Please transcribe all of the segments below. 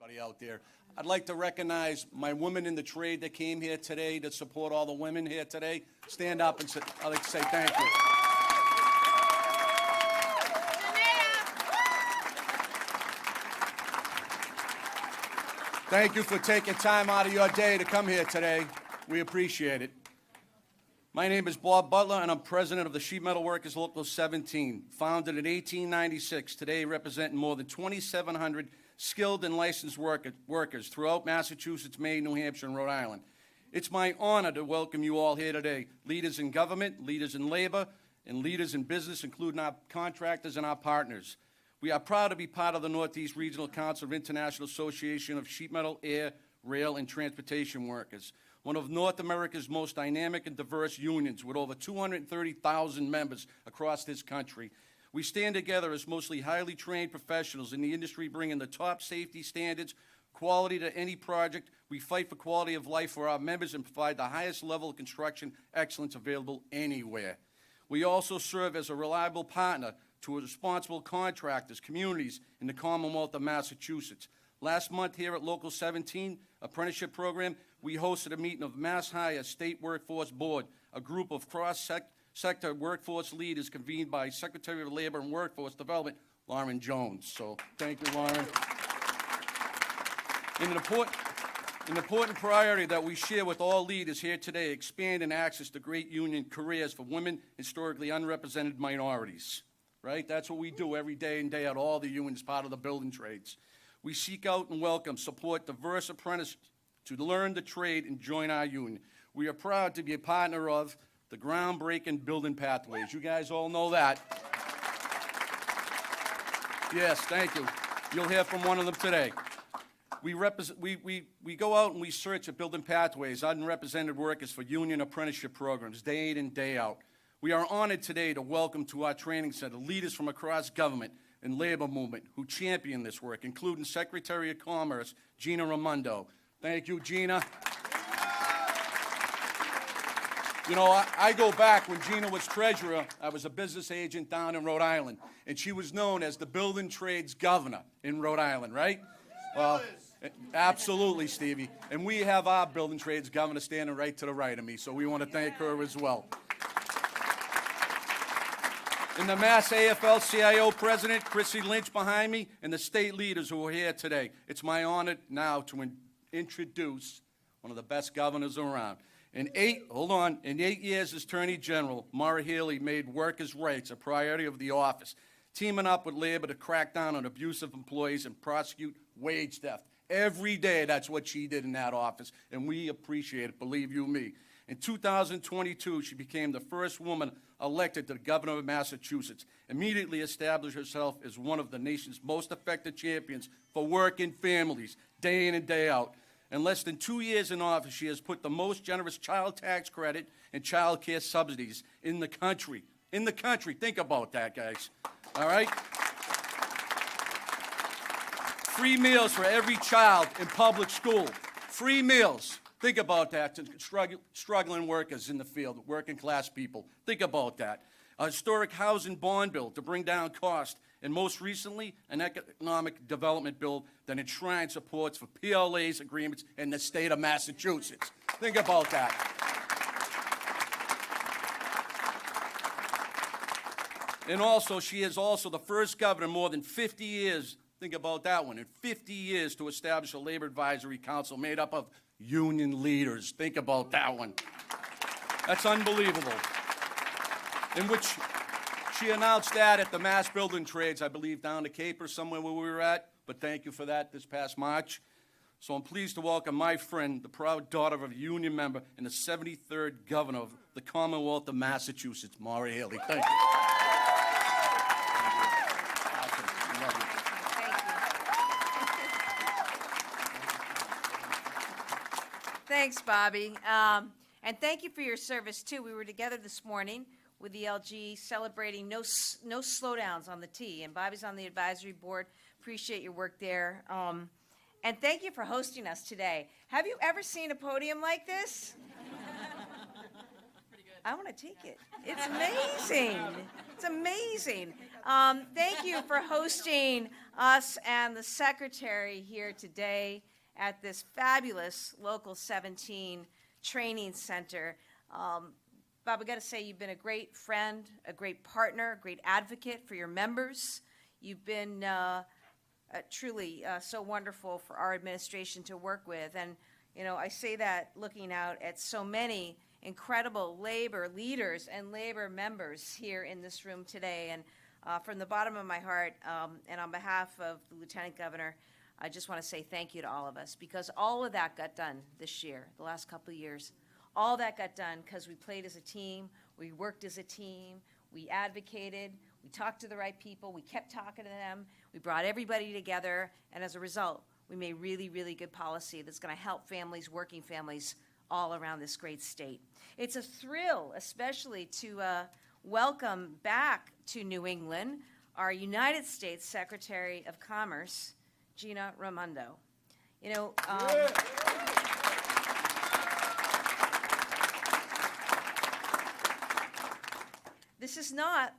everybody out there. I'd like to recognize my women in the trade that came here today to support all the women here today. Stand up and say, I'd like to say thank you. Thank you for taking time out of your day to come here today. We appreciate it. My name is Bob Butler, and I'm president of the Sheet Metal Workers Local 17, founded in 1896, today representing more than 2,700 skilled and licensed workers throughout Massachusetts, Maine, New Hampshire, and Rhode Island. It's my honor to welcome you all here today, leaders in government, leaders in labor, and leaders in business, including our contractors and our partners. We are proud to be part of the Northeast Regional Council of International Association of Sheet Metal, Air, Rail, and Transportation Workers, one of North America's most dynamic and diverse unions with over 230,000 members across this country. We stand together as mostly highly trained professionals in the industry, bringing the top safety standards, quality to any project. We fight for quality of life for our members and provide the highest level of construction excellence available anywhere. We also serve as a reliable partner to responsible contractors, communities in the Commonwealth of Massachusetts. Last month here at Local 17 Apprenticeship Program, we hosted a meeting of Mass Hire State Workforce Board, a group of cross-sector workforce leaders convened by Secretary of Labor and Workforce Development, Lauren Jones. So thank you, Lauren. An important priority that we share with all leaders here today, expanding access to great union careers for women, historically unrepresented minorities. Right? That's what we do every day in, day out, all the unions, part of the building trades. We seek out and welcome, support diverse apprentices to learn the trade and join our union. We are proud to be a partner of the groundbreaking Building Pathways. You guys all know that. Yes, thank you. You'll hear from one of them today. We go out and we search at Building Pathways, unrepresented workers for union apprenticeship programs, day in and day out. We are honored today to welcome to our training center leaders from across government and labor movement who champion this work, including Secretary of Commerce, Gina Raimondo. Thank you, Gina. You know, I go back when Gina was treasurer. I was a business agent down in Rhode Island, and she was known as the building trades governor in Rhode Island, right? Well, absolutely, Stevie. And we have our building trades governor standing right to the right of me, so we want to thank her as well. And the Mass AFL-CIO president, Chrissy Lynch, behind me, and the state leaders who are here today. It's my honor now to introduce one of the best governors around. In 8 years as Attorney General, Maura Healey made workers' rights a priority of the office, teaming up with labor to crack down on abusive employees and prosecute wage theft. Every day, that's what she did in that office, and we appreciate it, believe you me. In 2022, she became the first woman elected to the governor of Massachusetts, immediately established herself as one of the nation's most effective champions for working families, day in and day out. In less than 2 years in office, she has put the most generous child tax credit and child care subsidies in the country. In the country, think about that, guys, all right? Free meals for every child in public school, free meals. Think about that, to struggling workers in the field, working class people. Think about that. A historic housing bond bill to bring down cost, and most recently, an economic development bill that enshrines supports for PLA's agreements in the state of Massachusetts. Think about that. And also, she is also the first governor in more than 50 years, think about that one, in 50 years to establish a labor advisory council made up of union leaders. Think about that one. That's unbelievable. In which she announced that at the Mass Building Trades, I believe down the Cape or somewhere where we were at, but thank you for that this past March. So I'm pleased to welcome my friend, the proud daughter of a union member and the 73rd governor of the Commonwealth of Massachusetts, Maura Healey. Thank you. Thanks, Bobby. And thank you for your service, too. We were together this morning with the LG celebrating no slowdowns on the T. And Bobby's on the advisory board. Appreciate your work there. And thank you for hosting us today. Have you ever seen a podium like this? Pretty good. I want to take it. It's amazing. It's amazing. Thank you for hosting us and the secretary here today at this fabulous Local 17 Training Center. Bob, I got to say you've been a great friend, a great partner, a great advocate for your members. You've been truly so wonderful for our administration to work with. And, you know, I say that looking out at so many incredible labor leaders and labor members here in this room today. And from the bottom of my heart, and on behalf of the Lieutenant Governor, I just want to say thank you to all of us, because all of that got done this year, the last couple of years. All that got done because we played as a team, we worked as a team, we advocated, we talked to the right people, we kept talking to them, we brought everybody together, and as a result, we made really, really good policy that's going to help families, working families, all around this great state. It's a thrill, especially to welcome back to New England our United States Secretary of Commerce, Gina Raimondo. You know, this is not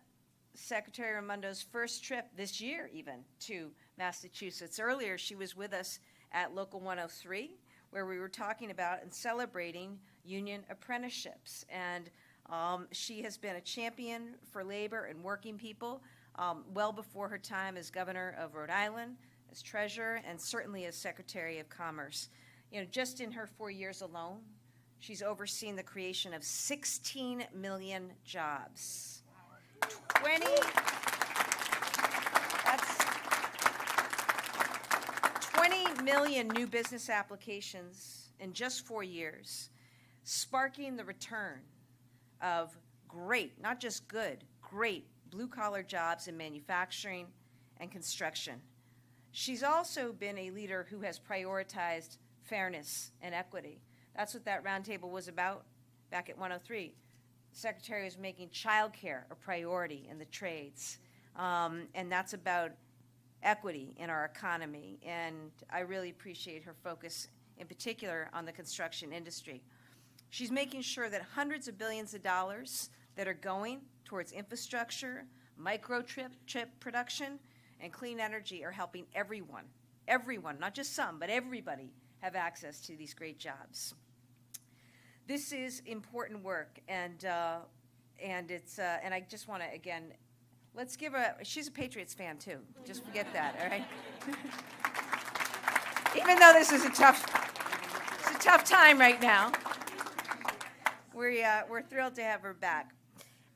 Secretary Raimondo's first trip this year even to Massachusetts. Earlier, she was with us at Local 103, where we were talking about and celebrating union apprenticeships. And she has been a champion for labor and working people well before her time as governor of Rhode Island, as treasurer, and certainly as Secretary of Commerce. You know, just in her 4 years alone, she's overseen the creation of 16 million jobs. 20 million new business applications in just 4 years, sparking the return of great, not just good, great blue-collar jobs in manufacturing and construction. She's also been a leader who has prioritized fairness and equity. That's what that roundtable was about back at 103. The Secretary was making childcare a priority in the trades, and that's about equity in our economy, and I really appreciate her focus in particular on the construction industry. She's making sure that hundreds of billions of dollars that are going towards infrastructure, microchip production, and clean energy are helping everyone, not just some, but everybody have access to these great jobs. This is important work, and it's and I just want to again, let's give she's a Patriots fan too. Just forget that, all right? Even though this is a tough time right now, we're thrilled to have her back.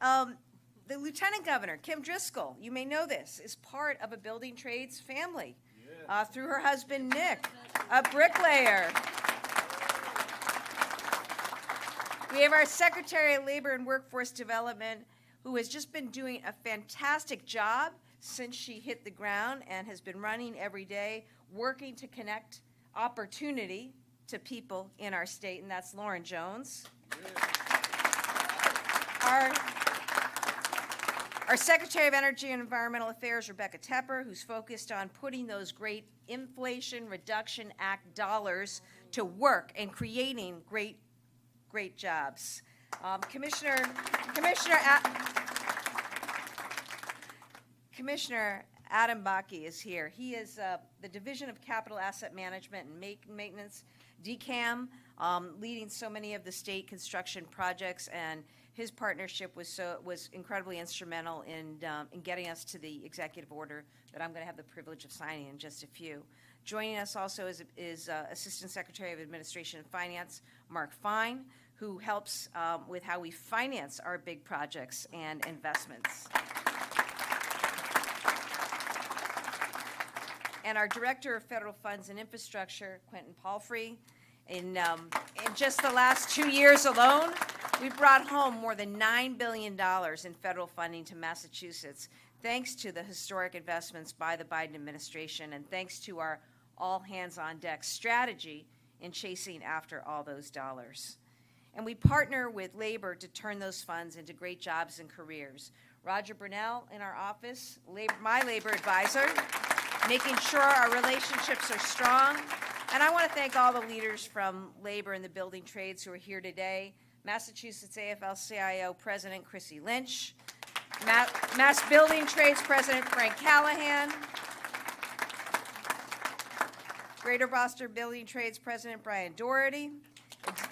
The Lieutenant Governor, Kim Driscoll, you may know this, is part of a building trades family through her husband, Nick, a bricklayer. We have our Secretary of Labor and Workforce Development, who has just been doing a fantastic job since she hit the ground and has been running every day, working to connect opportunity to people in our state, and that's Lauren Jones. Our Secretary of Energy and Environmental Affairs, Rebecca Tepper, who's focused on putting those great Inflation Reduction Act dollars to work and creating great jobs. Commissioner Adam Bakke is here. He is the Division of Capital Asset Management and Maintenance, DCAM, leading so many of the state construction projects, and his partnership was incredibly instrumental in getting us to the executive order that I'm going to have the privilege of signing in just a few. Joining us also is Assistant Secretary of Administration and Finance, Mark Fine, who helps with how we finance our big projects and investments. And our Director of Federal Funds and Infrastructure, Quentin Palfrey. In just the last 2 years alone, we've brought home more than $9 billion in federal funding to Massachusetts, thanks to the historic investments by the Biden administration and thanks to our all-hands-on-deck strategy in chasing after all those dollars. And we partner with labor to turn those funds into great jobs and careers. Roger Brunell in our office, my labor advisor, making sure our relationships are strong. And I want to thank all the leaders from labor and the building trades who are here today. Massachusetts AFL-CIO President Chrissy Lynch, Mass Building Trades President Frank Callahan. Greater Boston Building Trades President Brian Doherty.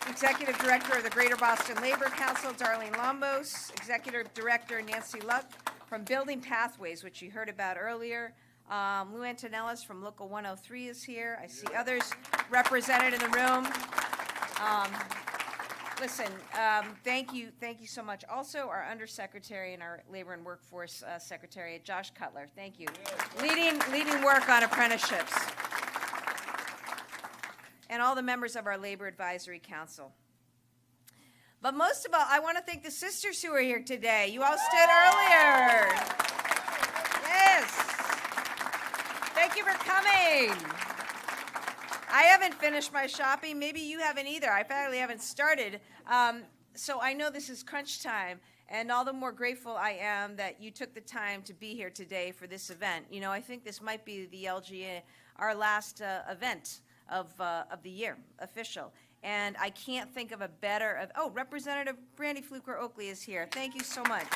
Executive Director of the Greater Boston Labor Council, Darlene Lombos. Executive Director Nancy Luck from Building Pathways, which you heard about earlier. Lou Antonellis from Local 103 is here. I see others represented in the room. Listen, thank you so much. Also, our Undersecretary and our Labor and Workforce Secretary, Josh Cutler, thank you. Leading work on apprenticeships. And all the members of our Labor Advisory Council. But most of all, I want to thank the sisters who are here today. You all stood earlier. Yes. Thank you for coming. I haven't finished my shopping. Maybe you haven't either. I apparently haven't started. So I know this is crunch time, and all the more grateful I am that you took the time to be here today for this event. You know, I think this might be the LGA, our last event of the year, official. And I can't think of a better, oh, Representative Brandy Fluker Oakley is here. Thank you so much.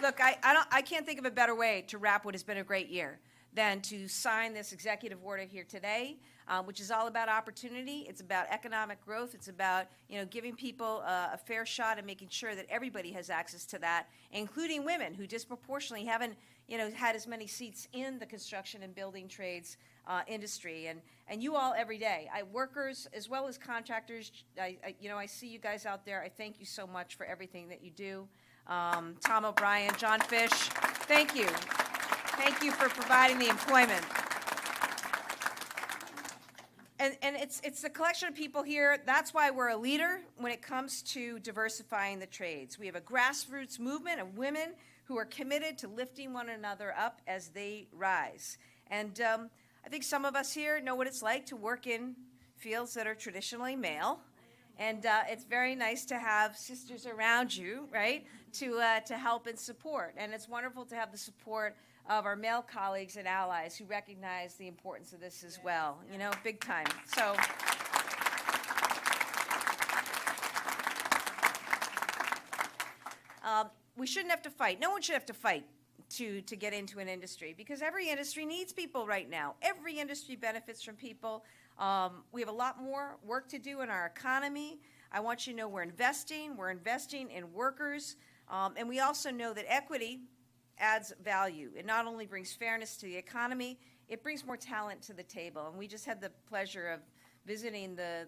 Look, I can't think of a better way to wrap what has been a great year than to sign this executive order here today, which is all about opportunity. It's about economic growth. It's about, you know, giving people a fair shot and making sure that everybody has access to that, including women who disproportionately haven't, you know, had as many seats in the construction and building trades industry. And you all every day, workers as well as contractors, you know, I see you guys out there. I thank you so much for everything that you do. Tom O'Brien, John Fish, thank you. Thank you for providing the employment. And it's the collection of people here. That's why we're a leader when it comes to diversifying the trades. We have a grassroots movement of women who are committed to lifting one another up as they rise. And I think some of us here know what it's like to work in fields that are traditionally male. And it's very nice to have sisters around you, right, to help and support. And it's wonderful to have the support of our male colleagues and allies who recognize the importance of this as well, you know, big time. So we shouldn't have to fight. No one should have to fight to get into an industry, because every industry needs people right now. Every industry benefits from people. We have a lot more work to do in our economy. I want you to know we're investing in workers, and we also know that equity adds value. It not only brings fairness to the economy, it brings more talent to the table. And we just had the pleasure of visiting the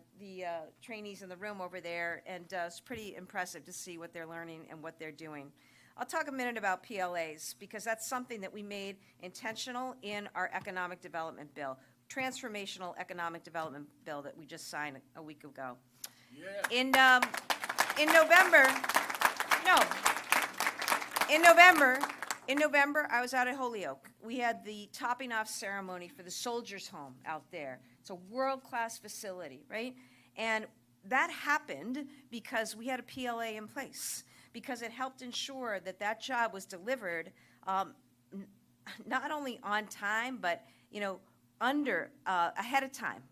trainees in the room over there, and it's pretty impressive to see what they're learning and what they're doing. I'll talk a minute about PLAs, because that's something that we made intentional in our economic development bill, transformational economic development bill that we just signed a week ago. Yeah. In November, I was out at Holyoke. We had the topping off ceremony for the Soldiers' Home out there. It's a world-class facility, right? And that happened because we had a PLA in place, because it helped ensure that that job was delivered not only on time, but, you know, ahead of time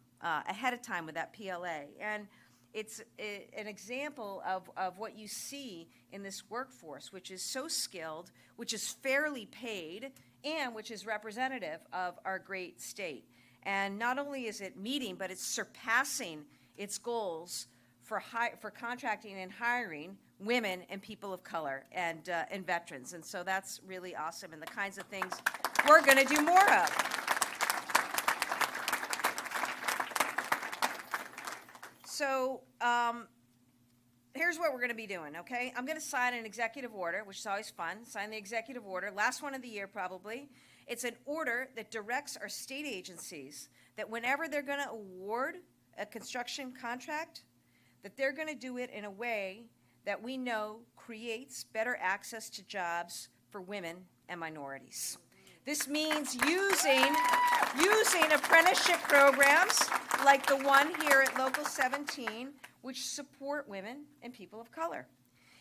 with that PLA. And it's an example of what you see in this workforce, which is so skilled, which is fairly paid, and which is representative of our great state. And not only is it meeting, but it's surpassing its goals for contracting and hiring women and people of color and veterans. And so that's really awesome, and the kinds of things we're going to do more of. So here's what we're going to be doing, okay? I'm going to sign an executive order, which is always fun. Sign the executive order, last one of the year probably. It's an order that directs our state agencies that whenever they're going to award a construction contract, that they're going to do it in a way that we know creates better access to jobs for women and minorities. This means using apprenticeship programs like the one here at Local 17, which support women and people of color.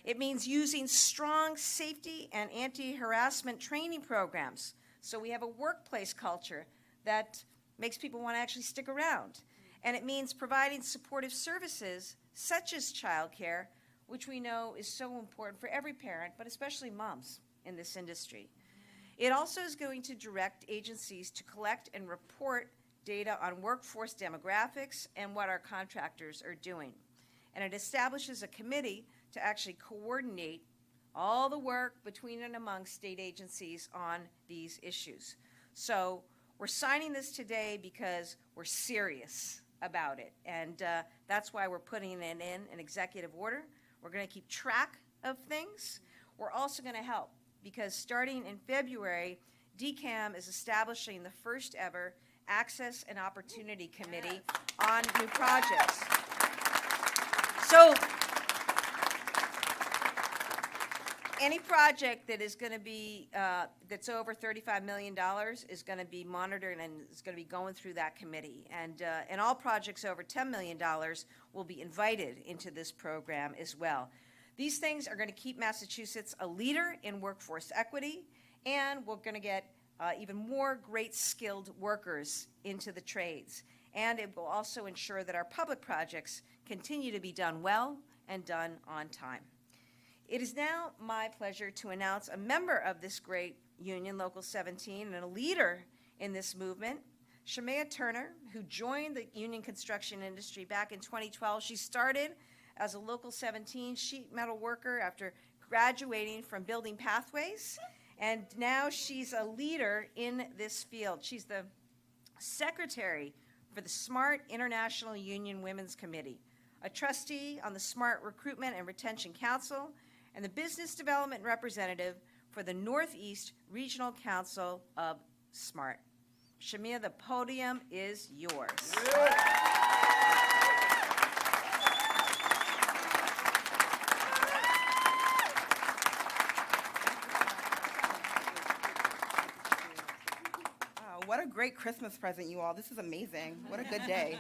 It means using strong safety and anti-harassment training programs, so we have a workplace culture that makes people want to actually stick around. And it means providing supportive services such as childcare which we know is so important for every parent, but especially moms in this industry. It also is going to direct agencies to collect and report data on workforce demographics and what our contractors are doing. And it establishes a committee to actually coordinate all the work between and among state agencies on these issues. So we're signing this today because we're serious about it. And that's why we're putting it in an executive order. We're going to keep track of things. We're also going to help because starting in February, DCAM is establishing the first ever Access and Opportunity Committee on new projects. So any project that is going to be, that's over $35 million is going to be monitored and is going to be going through that committee. And all projects over $10 million will be invited into this program as well. These things are going to keep Massachusetts a leader in workforce equity, and we're going to get even more great skilled workers into the trades. And it will also ensure that our public projects continue to be done well and done on time. It is now my pleasure to announce a member of this great union, Local 17, and a leader in this movement, Shamea Turner, who joined the union construction industry back in 2012. She started as a Local 17 sheet metal worker after graduating from Building Pathways, and now she's a leader in this field. She's the secretary for the SMART International Union Women's Committee, a trustee on the SMART Recruitment and Retention Council, and the business development representative for the Northeast Regional Council of SMART. Shamea, the podium is yours. What a great Christmas present, you all. This is amazing. What a good day.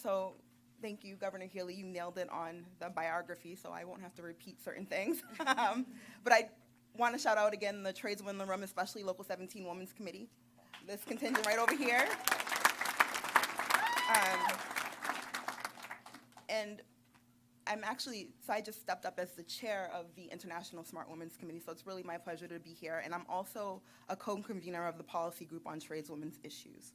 So thank you, Governor Healey. You nailed it on the biography, so I won't have to repeat certain things. But I want to shout out again the tradeswomen in the room, especially Local 17 Women's Committee. This contingent right over here. And I just stepped up as the chair of the International Smart Women's Committee, so it's really my pleasure to be here. And I'm also a co-convener of the policy group on tradeswomen's issues.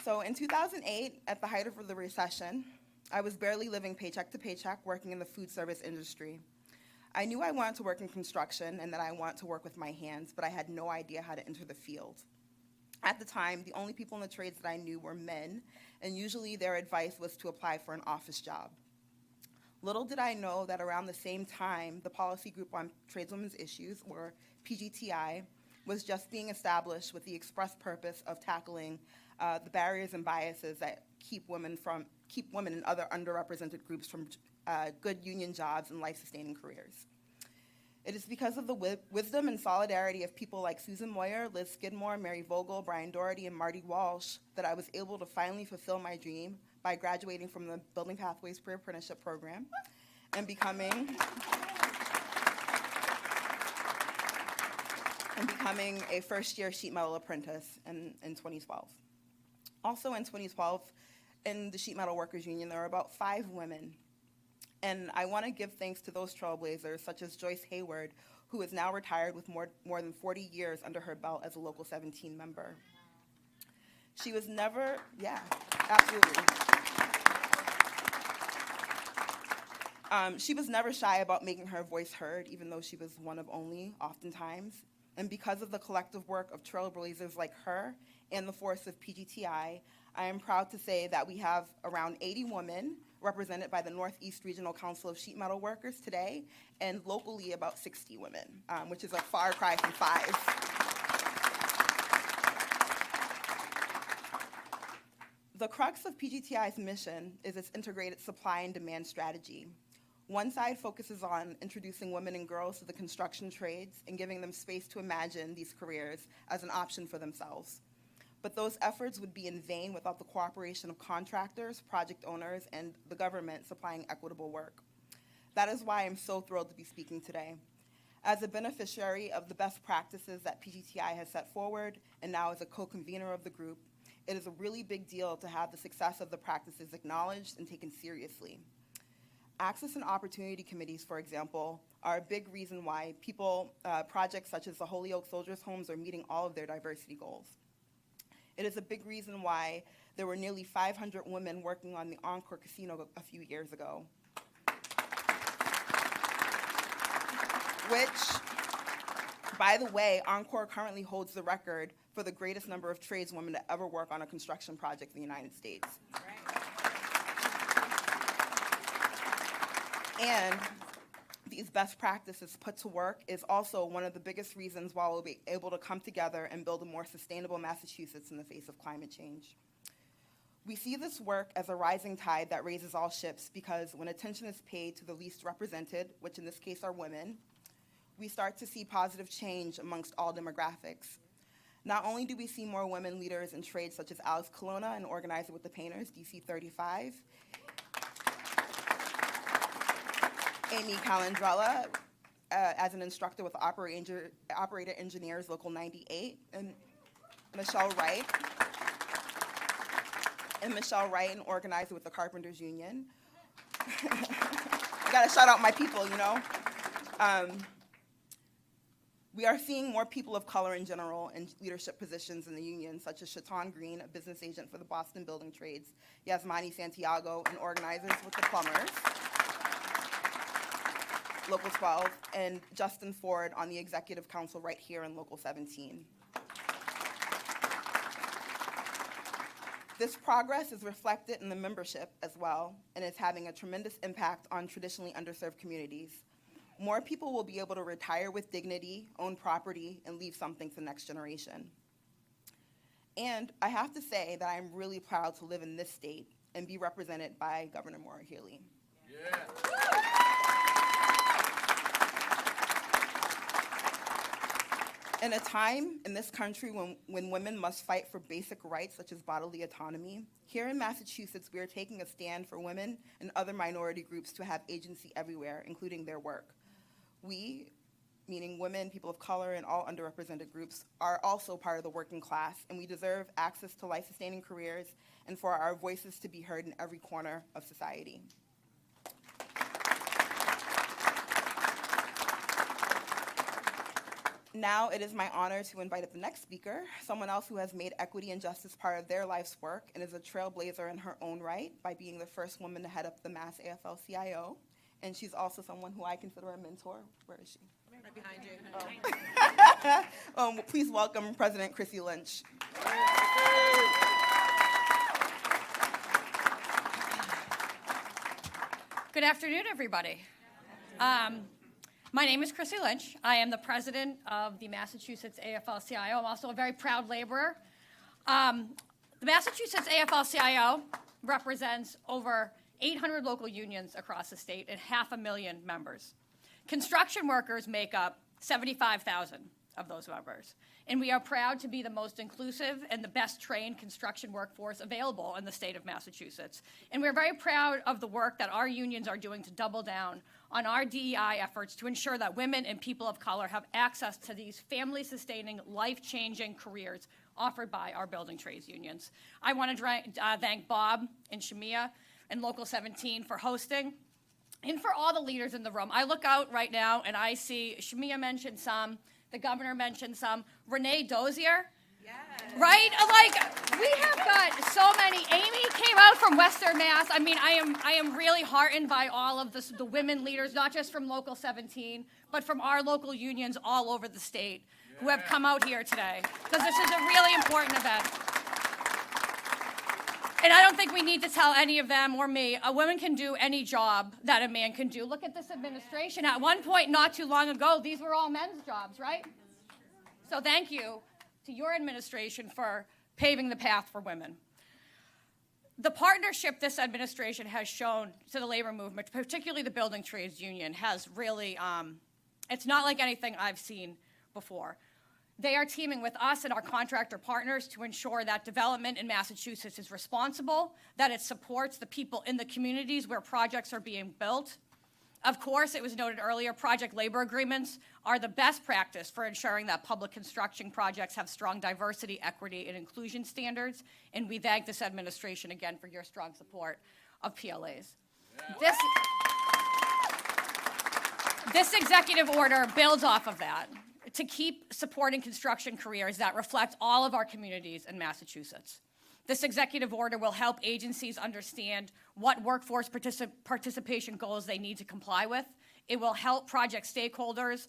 So in 2008, at the height of the recession, I was barely living paycheck to paycheck, working in the food service industry. I knew I wanted to work in construction and that I wanted to work with my hands, but I had no idea how to enter the field. At the time, the only people in the trades that I knew were men, and usually their advice was to apply for an office job. Little did I know that around the same time, the Policy Group on Tradeswomen's Issues, or PGTI, was just being established with the express purpose of tackling the barriers and biases that keep women and other underrepresented groups from good union jobs and life-sustaining careers. It is because of the wisdom and solidarity of people like Susan Moyer, Liz Skidmore, Mary Vogel, Brian Doherty, and Marty Walsh that I was able to finally fulfill my dream by graduating from the Building Pathways Pre-Apprenticeship Program and becoming a first-year sheet metal apprentice in 2012. Also in 2012, in the Sheet Metal Workers Union, there were about 5 women. And I want to give thanks to those trailblazers, such as Joyce Hayward, who is now retired with more than 40 years under her belt as a Local 17 member. She was never, yeah, absolutely. She was never shy about making her voice heard, even though she was one of only, oftentimes. And because of the collective work of trailblazers like her and the force of PGTI, I am proud to say that we have around 80 women represented by the Northeast Regional Council of Sheet Metal Workers today, and locally about 60 women, which is a far cry from 5. The crux of PGTI's mission is its integrated supply and demand strategy. One side focuses on introducing women and girls to the construction trades and giving them space to imagine these careers as an option for themselves. But those efforts would be in vain without the cooperation of contractors, project owners, and the government supplying equitable work. That is why I'm so thrilled to be speaking today. As a beneficiary of the best practices that PGTI has set forward, and now as a co-convener of the group, It is a really big deal to have the success of the practices acknowledged and taken seriously. Access and opportunity committees, for example, are a big reason why projects such as the Holyoke Soldiers' Homes are meeting all of their diversity goals. It is a big reason why there were nearly 500 women working on the Encore Casino a few years ago, which, by the way, Encore currently holds the record for the greatest number of tradeswomen to ever work on a construction project in the United States. And these best practices put to work is also one of the biggest reasons why we'll be able to come together and build a more sustainable Massachusetts in the face of climate change. We see this work as a rising tide that raises all ships, because when attention is paid to the least represented, which in this case are women, we start to see positive change amongst all demographics. Not only do we see more women leaders in trades such as Alex Colonna, an organizer with the painters, DC 35, Amy Calandrella as an instructor with Operator Engineers Local 98, and Michelle Wright, an organizer with the Carpenters Union. I gotta shout out my people, you know. We are seeing more people of color in general in leadership positions in the union, such as Shaitan Green, a business agent for the Boston Building Trades, Yasmani Santiago, and organizers with the Plumbers, Local 12, and Justin Ford on the Executive Council right here in Local 17. This progress is reflected in the membership as well, and is having a tremendous impact on traditionally underserved communities. More people will be able to retire with dignity, own property, and leave something to the next generation. And I have to say that I'm really proud to live in this state and be represented by Governor Maura Healey. Yeah. In a time in this country when women must fight for basic rights such as bodily autonomy, here in Massachusetts, we are taking a stand for women and other minority groups to have agency everywhere, including their work. We, meaning women, people of color, and all underrepresented groups, are also part of the working class, and we deserve access to life-sustaining careers and for our voices to be heard in every corner of society. Now it is my honor to invite up the next speaker, someone else who has made equity and justice part of their life's work and is a trailblazer in her own right by being the first woman to head up the Mass AFL-CIO. And she's also someone who I consider a mentor. Where is she? Right behind you. Please welcome President Chrissy Lynch. Good afternoon, everybody. My name is Chrissy Lynch. I am the president of the Massachusetts AFL-CIO. I'm also a very proud laborer. The Massachusetts AFL-CIO represents over 800 local unions across the state and 500,000 members. Construction workers make up 75,000 of those members. And we are proud to be the most inclusive and the best trained construction workforce available in the state of Massachusetts. And we're very proud of the work that our unions are doing to double down on our DEI efforts to ensure that women and people of color have access to these family-sustaining, life-changing careers offered by our building trades unions. I want to thank Bob and Shamia and Local 17 for hosting, and for all the leaders in the room. I look out right now and I see Shamia mentioned some, the governor mentioned some, Renee Dozier, yes. Right? Like, we have got so many. Amy came out from Western Mass. I mean, I am really heartened by all of the women leaders, not just from Local 17, but from our local unions all over the state who have come out here today, because this is a really important event. And I don't think we need to tell any of them or me, a woman can do any job that a man can do. Look at this administration. At one point, not too long ago, these were all men's jobs, right? So thank you to your administration for paving the path for women. The partnership this administration has shown to the labor movement, particularly the building trades union, has really, it's not like anything I've seen before. They are teaming with us and our contractor partners to ensure that development in Massachusetts is responsible, that it supports the people in the communities where projects are being built, Of course, it was noted earlier, project labor agreements are the best practice for ensuring that public construction projects have strong diversity, equity, and inclusion standards, and we thank this administration again for your strong support of PLAs. This executive order builds off of that to keep supporting construction careers that reflect all of our communities in Massachusetts. This executive order will help agencies understand what workforce participation goals they need to comply with. It will help project stakeholders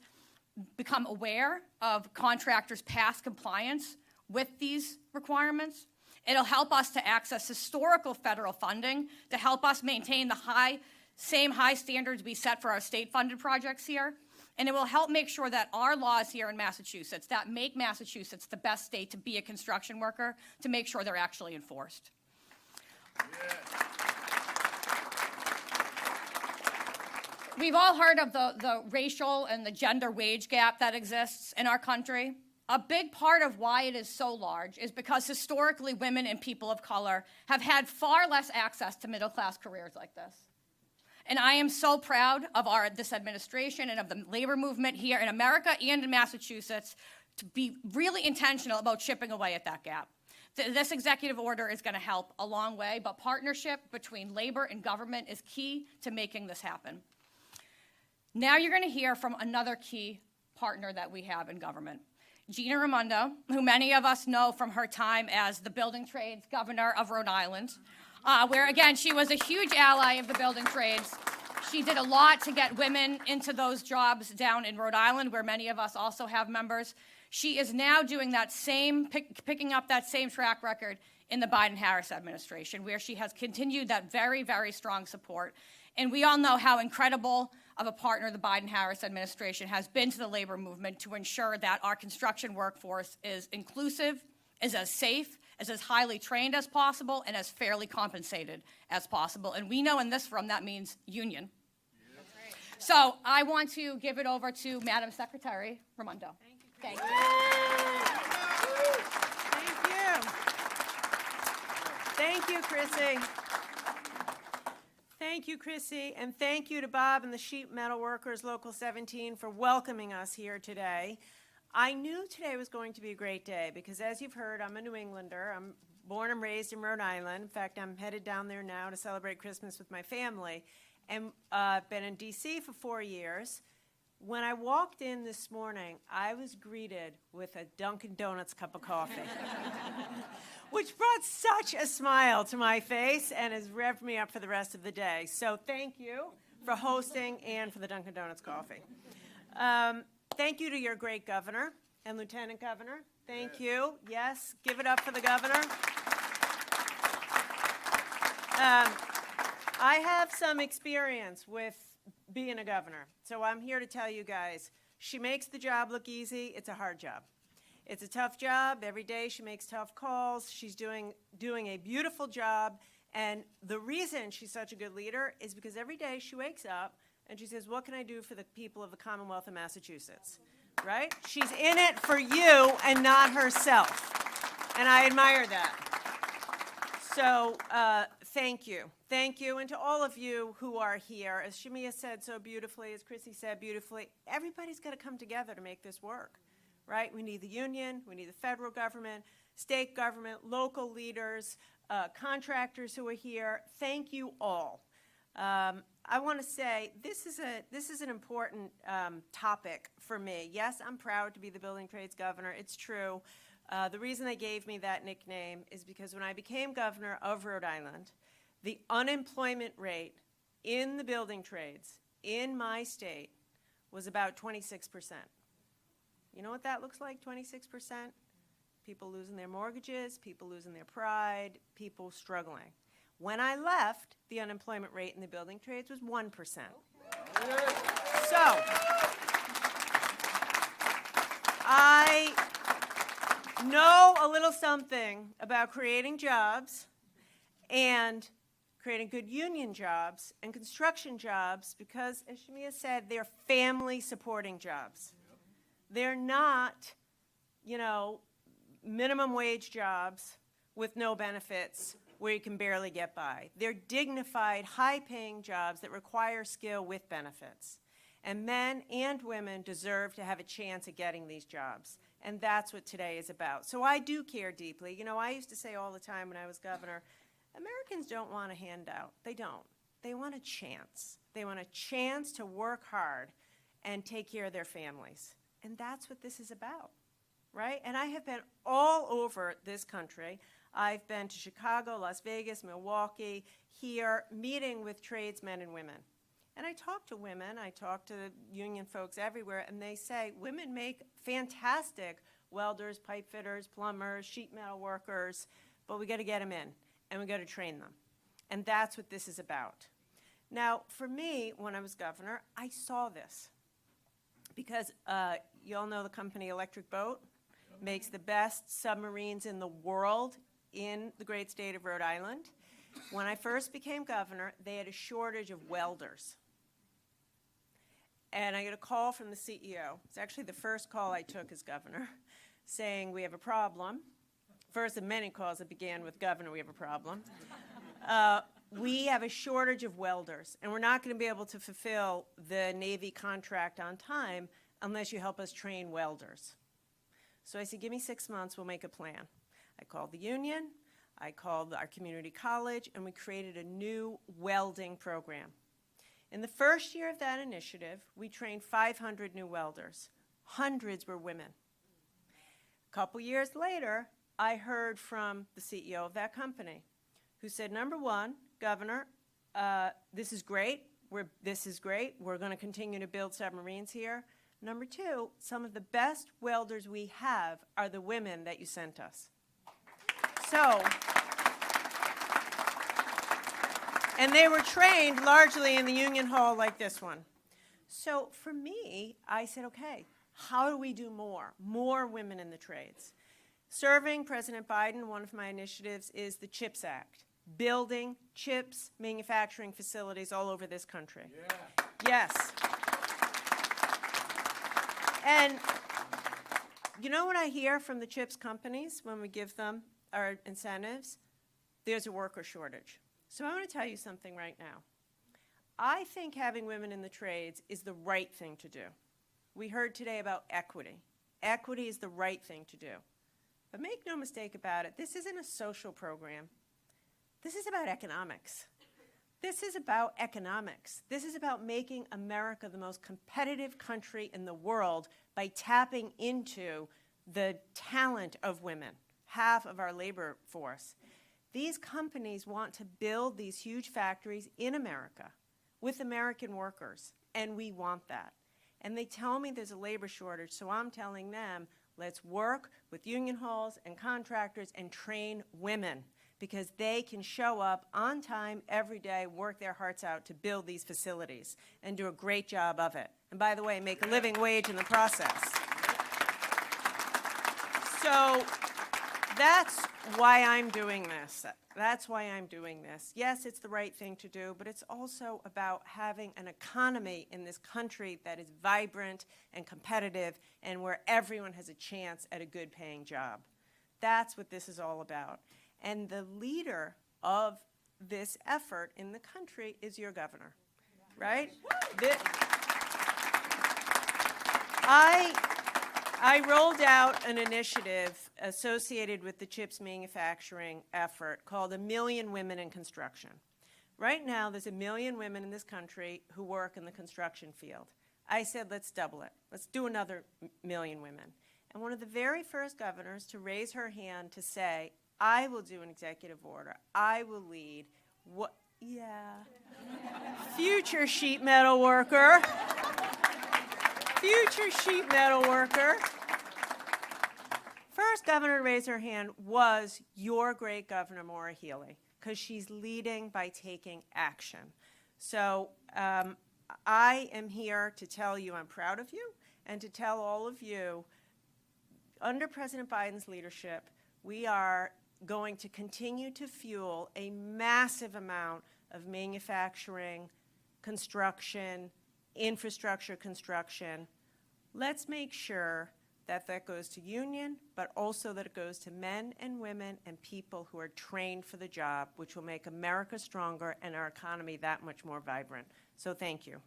become aware of contractors' past compliance with these requirements. It'll help us to access historical federal funding to help us maintain the same high standards we set for our state-funded projects here. And it will help make sure that our laws here in Massachusetts that make Massachusetts the best state to be a construction worker, to make sure they're actually enforced. Yeah. We've all heard of the racial and the gender wage gap that exists in our country. A big part of why it is so large is because historically women and people of color have had far less access to middle-class careers like this. And I am so proud of this administration and of the labor movement here in America and in Massachusetts to be really intentional about chipping away at that gap. This executive order is going to help a long way, but partnership between labor and government is key to making this happen. Now you're going to hear from another key partner that we have in government, Gina Raimondo, who many of us know from her time as the building trades governor of Rhode Island. Where, again, she was a huge ally of the building trades. She did a lot to get women into those jobs down in Rhode Island, where many of us also have members. She is now doing that same, picking up that same track record in the Biden-Harris administration, where she has continued that very, very strong support. And we all know how incredible of a partner the Biden-Harris administration has been to the labor movement to ensure that our construction workforce is inclusive, is as safe, is as highly trained as possible, and as fairly compensated as possible. And we know in this room that means union. That's right. So I want to give it over to Madam Secretary Raimondo. Thank you. Thank you, Chrissy. Thank you, Chrissy, and thank you to Bob and the Sheet Metal Workers Local 17 for welcoming us here today. I knew today was going to be a great day because, as you've heard, I'm a New Englander. I'm born and raised in Rhode Island. In fact, I'm headed down there now to celebrate Christmas with my family. And I've been in D.C. for 4 years. When I walked in this morning, I was greeted with a Dunkin' Donuts cup of coffee, which brought such a smile to my face and has revved me up for the rest of the day. So thank you for hosting and for the Dunkin' Donuts coffee. Thank you to your great governor and lieutenant governor. Thank you. Yes, give it up for the governor. I have some experience with being a governor, so I'm here to tell you guys, she makes the job look easy. It's a hard job. It's a tough job. Every day she makes tough calls. She's doing a beautiful job, and the reason she's such a good leader is because every day she wakes up and she says, what can I do for the people of the Commonwealth of Massachusetts, right? She's in it for you and not herself, and I admire that. So thank you. Thank you, and to all of you who are here. As Shamia said so beautifully, as Chrissy said beautifully, everybody's got to come together to make this work, right? We need the union, we need the federal government, state government, local leaders, contractors who are here. Thank you all. I want to say this is an important topic for me. Yes, I'm proud to be the building trades governor. It's true. The reason they gave me that nickname is because when I became governor of Rhode Island, the unemployment rate in the building trades in my state was about 26%. You know what that looks like, 26%? People losing their mortgages, people losing their pride, people struggling. When I left, the unemployment rate in the building trades was 1%. So, I know a little something about creating jobs and creating good union jobs and construction jobs because, as Shamia said, they're family supporting jobs. They're not, minimum wage jobs with no benefits where you can barely get by. They're dignified, high-paying jobs that require skill with benefits. And men and women deserve to have a chance at getting these jobs. And that's what today is about. So I do care deeply. You know, I used to say all the time when I was governor, Americans don't want a handout. They don't. They want a chance. They want a chance to work hard and take care of their families. And that's what this is about, right? And I have been all over this country. I've been to Chicago, Las Vegas, Milwaukee, here, meeting with tradesmen and women. And I talk to women, I talk to union folks everywhere, and they say women make fantastic welders, pipe fitters, plumbers, sheet metal workers, but we got to get them in, and we got to train them. And that's what this is about. Now, for me, when I was governor, I saw this. Because you all know the company Electric Boat makes the best submarines in the world in the great state of Rhode Island. When I first became governor, they had a shortage of welders. And I got a call from the CEO. It's actually the first call I took as governor, saying we have a problem. First of many calls that began with governor, we have a problem. We have a shortage of welders, and we're not going to be able to fulfill the Navy contract on time unless you help us train welders. So I said, give me 6 months, we'll make a plan. I called the union, I called our community college, and we created a new welding program. In the first year of that initiative, we trained 500 new welders. Hundreds were women. A couple years later, I heard from the CEO of that company, who said, number one, Governor, this is great. We're going to continue to build submarines here. Number two, some of the best welders we have are the women that you sent us. So, and they were trained largely in the union hall like this one. So for me, I said, okay, how do we do more? More women in the trades. Serving President Biden, one of my initiatives is the CHIPS Act. Building chips manufacturing facilities all over this country. Yeah. Yes. And you know what I hear from the chips companies when we give them our incentives? There's a worker shortage. So I want to tell you something right now. I think having women in the trades is the right thing to do. We heard today about equity. Equity is the right thing to do. But make no mistake about it, this isn't a social program. This is about economics. This is about economics. This is about making America the most competitive country in the world by tapping into the talent of women, half of our labor force. These companies want to build these huge factories in America with American workers, and we want that. And they tell me there's a labor shortage, so I'm telling them, let's work with union halls and contractors and train women, because they can show up on time every day, work their hearts out to build these facilities and do a great job of it. And by the way, make a living wage in the process. So that's why I'm doing this. That's why I'm doing this. Yes, it's the right thing to do, but it's also about having an economy in this country that is vibrant and competitive and where everyone has a chance at a good paying job. That's what this is all about. And the leader of this effort in the country is your governor, right? I rolled out an initiative associated with the chips manufacturing effort called 1 Million Women in Construction. Right now, there's 1 million women in this country who work in the construction field. I said, let's double it. Let's do another 1 million women. And one of the very first governors to raise her hand to say, I will do an executive order. I will lead. What? Yeah. Future sheet metal worker. Future sheet metal worker. First governor to raise her hand was your great governor, Maura Healey, because she's leading by taking action. So I am here to tell you I'm proud of you and to tell all of you, under President Biden's leadership, we are going to continue to fuel a massive amount of manufacturing, construction, infrastructure construction. Let's make sure that goes to union, but also that it goes to men and women and people who are trained for the job, which will make America stronger and our economy that much more vibrant. So thank you.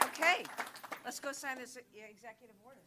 Okay, let's go sign this executive order.